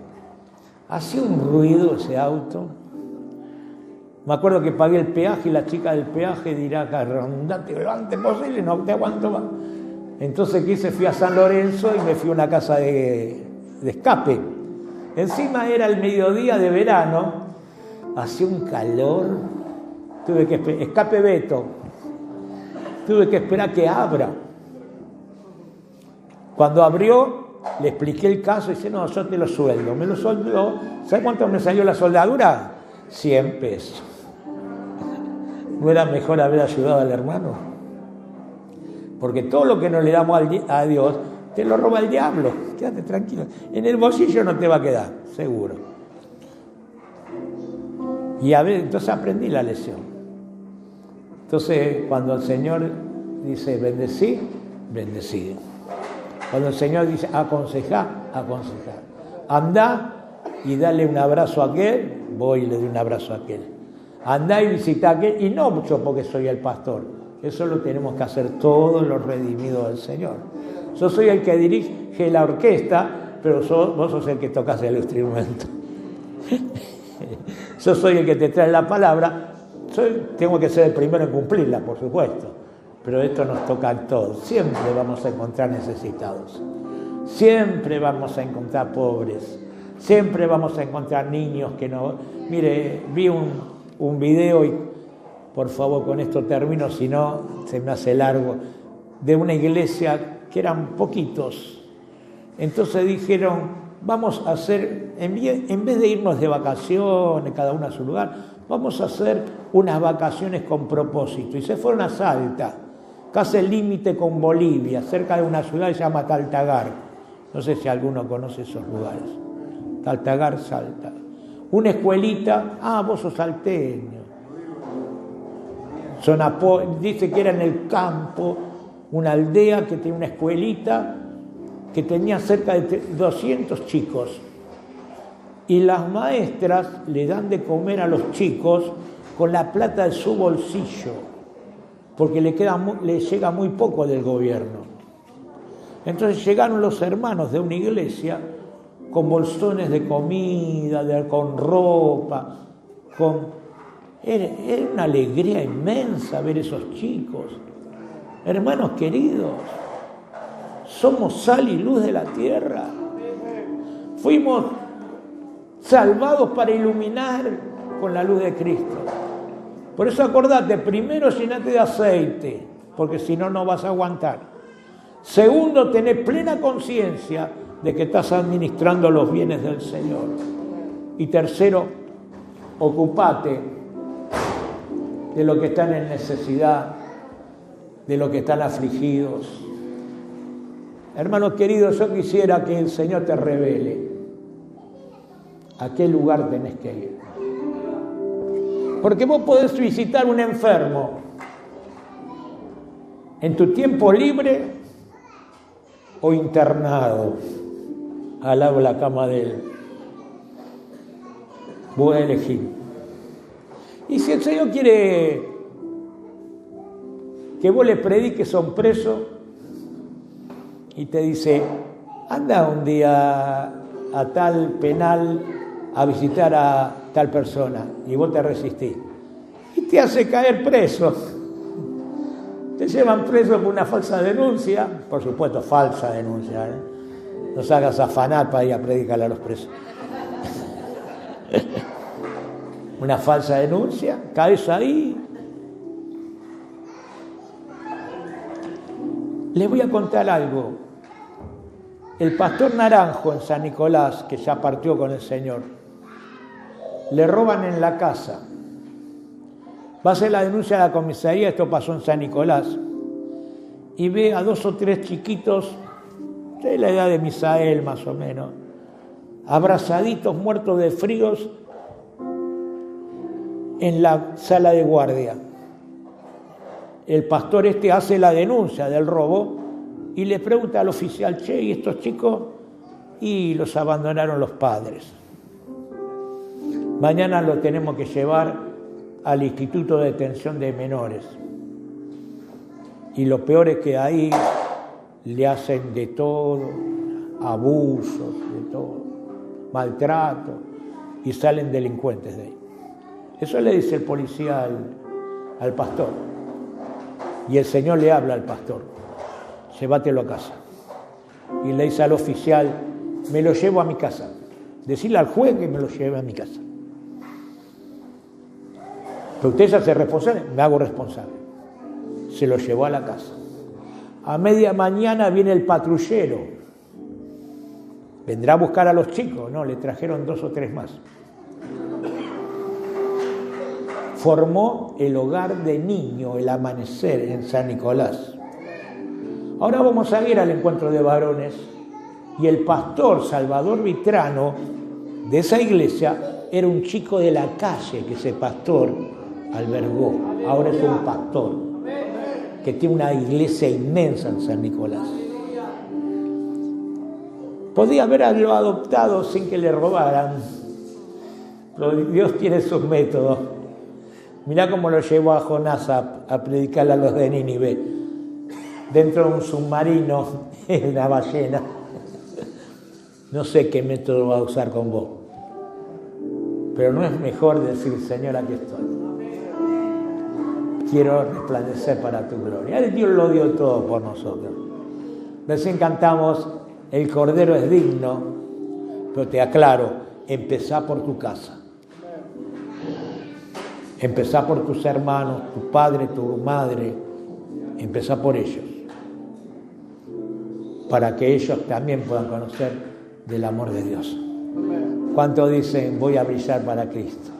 Hacía un ruido ese auto. Me acuerdo que pagué el peaje y la chica del peaje dirá, andate lo antes posible, no te aguanto más. Entonces fui a San Lorenzo y me fui a una casa de escape. Encima era el mediodía de verano, hacía un calor, tuve que esperar, escape Beto, tuve que esperar que abra. Cuando abrió, le expliqué el caso y dice, no, yo te lo sueldo. Me lo soldó, ¿sabes cuánto me salió la soldadura? 100 pesos. ¿No era mejor haber ayudado al hermano? Porque todo lo que no le damos a Dios, te lo roba el diablo. Quédate tranquilo. En el bolsillo no te va a quedar, seguro. Y entonces aprendí la lección. Entonces, cuando el Señor dice bendecí, bendecí. Cuando el Señor dice aconsejar, aconsejar. Andá y dale un abrazo a aquel, voy y le doy un abrazo a aquel. Andá y visita a aquel, y no mucho porque soy el pastor. Eso lo tenemos que hacer todos los redimidos del Señor. Yo soy el que dirige la orquesta, pero vos sos el que tocas el instrumento. Yo soy el que te trae la palabra. Tengo que ser el primero en cumplirla, por supuesto. Pero esto nos toca a todos. Siempre vamos a encontrar necesitados. Siempre vamos a encontrar pobres. Siempre vamos a encontrar niños que no... Mire, vi un video y, por favor, con esto termino, si no se me hace largo, de una iglesia que eran poquitos. Entonces dijeron, vamos a hacer, en vez de irnos de vacaciones, cada uno a su lugar, vamos a hacer unas vacaciones con propósito. Y se fueron a Salta, casi el límite con Bolivia, cerca de una ciudad que se llama Taltagar. No sé si alguno conoce esos lugares. Taltagar, Salta. Una escuelita, vos sos salteño. Dice que era en el campo, una aldea que tenía una escuelita que tenía cerca de 200 chicos. Y las maestras le dan de comer a los chicos con la plata de su bolsillo, porque le llega muy poco del gobierno. Entonces llegaron los hermanos de una iglesia con bolsones de comida, con ropa, Era una alegría inmensa ver esos chicos. Hermanos queridos, somos sal y luz de la tierra. Fuimos salvados para iluminar con la luz de Cristo. Por eso acordate, primero llenate de aceite, porque si no, no vas a aguantar. Segundo, tener plena conciencia de que estás administrando los bienes del Señor. Y tercero, ocupate de los que están en necesidad, de los que están afligidos. Hermanos queridos, yo quisiera que el Señor te revele a qué lugar tenés que ir. Porque vos podés visitar un enfermo en tu tiempo libre o internado al lado de la cama de él. Vos elegís. Y si el Señor quiere que vos le prediques a un preso y te dice, anda un día a tal penal a visitar a tal persona, y vos te resistís, y te hace caer preso, te llevan preso por una falsa denuncia, por supuesto falsa denuncia, no se hagas afanar para ir a predicarle a los presos. Una falsa denuncia, caes ahí. Les voy a contar algo. El pastor Naranjo en San Nicolás, que ya partió con el Señor, le roban en la casa. Va a hacer la denuncia a la comisaría, esto pasó en San Nicolás, y ve a 2 o 3 chiquitos, de la edad de Misael más o menos, abrazaditos, muertos de fríos, en la sala de guardia. El pastor hace la denuncia del robo y le pregunta al oficial, che, ¿y estos chicos? Y los abandonaron los padres. Mañana lo tenemos que llevar al Instituto de Detención de Menores. Y lo peor es que ahí le hacen de todo, abusos, de todo, maltrato, y salen delincuentes de ahí. Eso le dice el policía al pastor. Y el Señor le habla al pastor, llévatelo a casa. Y le dice al oficial, me lo llevo a mi casa. Decirle al juez que me lo lleve a mi casa. Pero usted se hace responsable, me hago responsable. Se lo llevó a la casa. A media mañana viene el patrullero. Vendrá a buscar a los chicos. No, le trajeron 2 o 3 más. Formó el hogar de niño, el Amanecer, en San Nicolás. Ahora vamos a ir al encuentro de varones y el pastor Salvador Vitrano de esa iglesia era un chico de la calle que ese pastor albergó. Ahora es un pastor que tiene una iglesia inmensa en San Nicolás. Podía haberlo adoptado sin que le robaran, pero Dios tiene sus métodos. Mirá cómo lo llevó a Jonás a predicarle a los de Nínive, dentro de un submarino, en la ballena. No sé qué método va a usar con vos, pero no es mejor decir, Señor, aquí estoy. Quiero resplandecer para tu gloria. Dios lo dio todo por nosotros. Recién cantamos, el Cordero es digno, pero te aclaro, empezá por tu casa. Empezá por tus hermanos, tu padre, tu madre. Empezá por ellos. Para que ellos también puedan conocer del amor de Dios. ¿Cuántos dicen, voy a brillar para Cristo?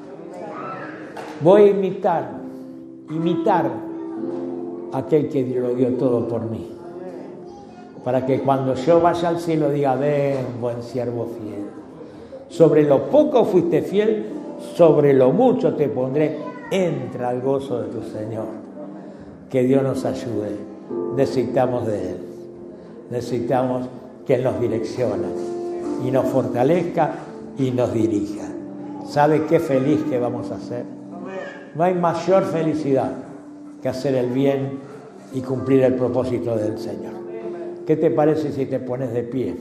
Voy a imitar a aquel que lo dio todo por mí. Para que cuando yo vaya al cielo diga, ven, buen siervo fiel. Sobre lo poco fuiste fiel, sobre lo mucho te pondré, entra al gozo de tu Señor. Que Dios nos ayude. Necesitamos de Él. Necesitamos que Él nos direccione y nos fortalezca y nos dirija. ¿Sabe qué feliz que vamos a ser? No hay mayor felicidad que hacer el bien y cumplir el propósito del Señor. ¿Qué te parece si te pones de pie?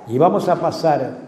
Y vamos a pasar